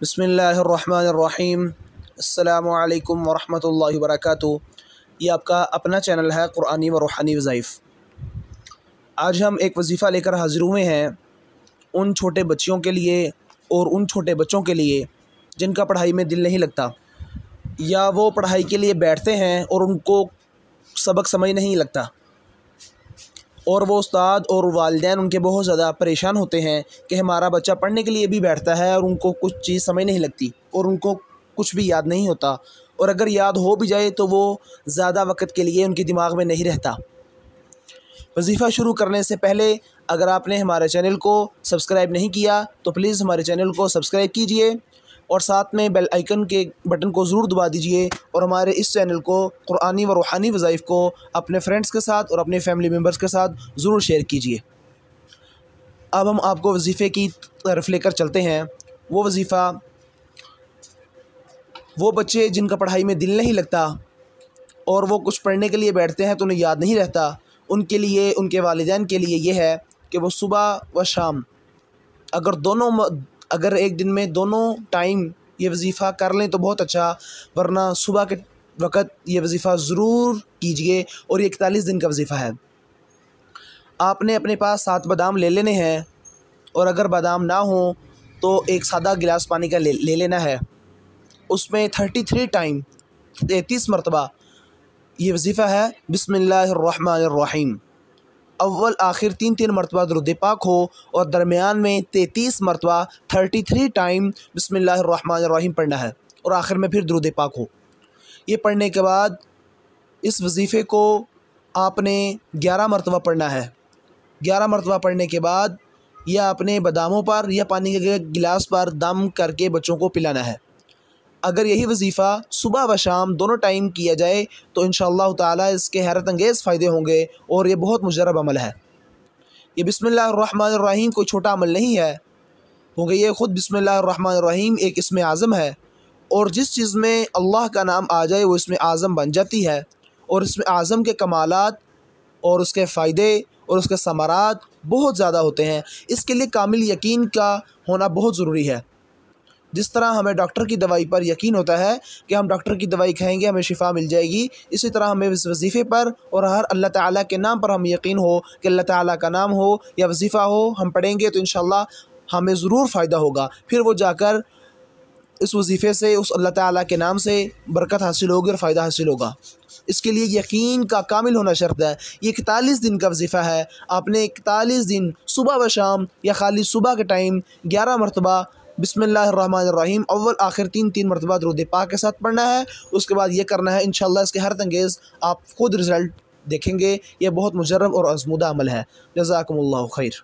बिस्मिल्लाहिर्रहमानिर्रहीम। अस्सलामु अलैकुम वरहमतुल्लाहि वबरकातुहू। ये आपका अपना चैनल है क़ुरानी व रूहानी वज़ाइफ़। आज हम एक वजीफ़ा लेकर हाज़िर हुए हैं उन छोटे बच्चियों के लिए और उन छोटे बच्चों के लिए जिनका पढ़ाई में दिल नहीं लगता, या वो पढ़ाई के लिए बैठते हैं और उनको सबक समझ नहीं लगता, और वो उस्ताद और वालिदैन उनके बहुत ज़्यादा परेशान होते हैं कि हमारा बच्चा पढ़ने के लिए भी बैठता है और उनको कुछ चीज़ समझ नहीं लगती और उनको कुछ भी याद नहीं होता, और अगर याद हो भी जाए तो वो ज़्यादा वक्त के लिए उनके दिमाग में नहीं रहता। वजीफ़ा शुरू करने से पहले अगर आपने हमारे चैनल को सब्सक्राइब नहीं किया तो प्लीज़ हमारे चैनल को सब्सक्राइब कीजिए और साथ में बेल आइकन के बटन को ज़रूर दबा दीजिए, और हमारे इस चैनल को क़ुरानी व रूहानी वज़ाइफ़ को अपने फ्रेंड्स के साथ और अपने फैमिली मेम्बर्स के साथ ज़रूर शेयर कीजिए। अब हम आपको वजीफ़े की तरफ लेकर चलते हैं। वो वजीफ़ा वो बच्चे जिनका पढ़ाई में दिल नहीं लगता और वो कुछ पढ़ने के लिए बैठते हैं तो उन्हें याद नहीं रहता, उनके लिए, उनके वालिदैन के लिए ये है कि वो सुबह व शाम अगर एक दिन में दोनों टाइम ये वजीफ़ा कर लें तो बहुत अच्छा, वरना सुबह के वक़्त ये वजीफ़ा ज़रूर कीजिए। और ये 41 दिन का वजीफ़ा है। आपने अपने पास 7 बादाम ले लेने हैं, और अगर बादाम ना हो तो एक सादा गिलास पानी का ले लेना है। उसमें 33 टाइम 33 मरतबा ये वजीफ़ा है बिस्मिल्लाहिर्रहमानिर्रहीम। अव्वल आखिर 3-3 मरतबा दुरूद पाक हो, और दरमियान में 33 मरतबा 33 टाइम बिस्मिल्लाहिर्रहमानिर्रहीम पढ़ना है, और आखिर में फिर दुरूद पाक हो। ये पढ़ने के बाद इस वजीफ़े को आपने 11 मरतबा पढ़ना है। 11 मरतबा पढ़ने के बाद यह अपने बादामों पर या पानी के गिलास पर दम करके बच्चों को पिलाना है। अगर यही वजीफ़ा सुबह व शाम दोनों टाइम किया जाए तो इंशाअल्लाह ताला इसके हैरत अंगेज़ फ़ायदे होंगे, और ये बहुत मुजर्रब अमल है। ये बिस्मिल्लाहिर्रहमानिर्रहीम कोई छोटा अमल नहीं है, क्योंकि ये ख़ुद बिस्मिल्लाहिर्रहमानिर्रहीम एक इस्म आज़म है, और जिस चीज़ में अल्लाह का नाम आ जाए वो इस्म आज़म बन जाती है। और इस्म आज़म के कमालात और उसके फ़ायदे और उसके समरात बहुत ज़्यादा होते हैं। इसके लिए कामिल यकीन का होना बहुत ज़रूरी है। जिस तरह हमें डॉक्टर की दवाई पर यकीन होता है कि हम डॉक्टर की दवाई खाएंगे हमें शिफा मिल जाएगी, इसी तरह हमें इस वजीफ़े पर और हर अल्लाह ताला के नाम पर हम यकीन हो कि अल्लाह ताला का नाम हो या वजीफ़ा हो, हम पढ़ेंगे तो इंशाअल्लाह हमें ज़रूर फ़ायदा होगा। फिर वो जाकर इस वजीफ़े से, उस अल्लाह ताला के नाम से बरकत हासिल होगी और फ़ायदा हासिल होगा। इसके लिए यकीन का कामिल होना शर्त है। ये 41 दिन का वजीफ़ा है। आपने 41 दिन सुबह व शाम या खाली सुबह के टाइम 11 मरतबा बिस्मिल्लाहिर्रहमानिर्रहीम अव्वल आखिर 3-3 मरतबा दुरूद पाक के साथ पढ़ना है। उसके बाद ये करना है, इंशाअल्लाह इसके हैरत अंगेज़ आप खुद रिज़ल्ट देखेंगे। ये बहुत मुजर्रब और आज़मूदा अमल है। जज़ाकुमुल्लाहु खैर।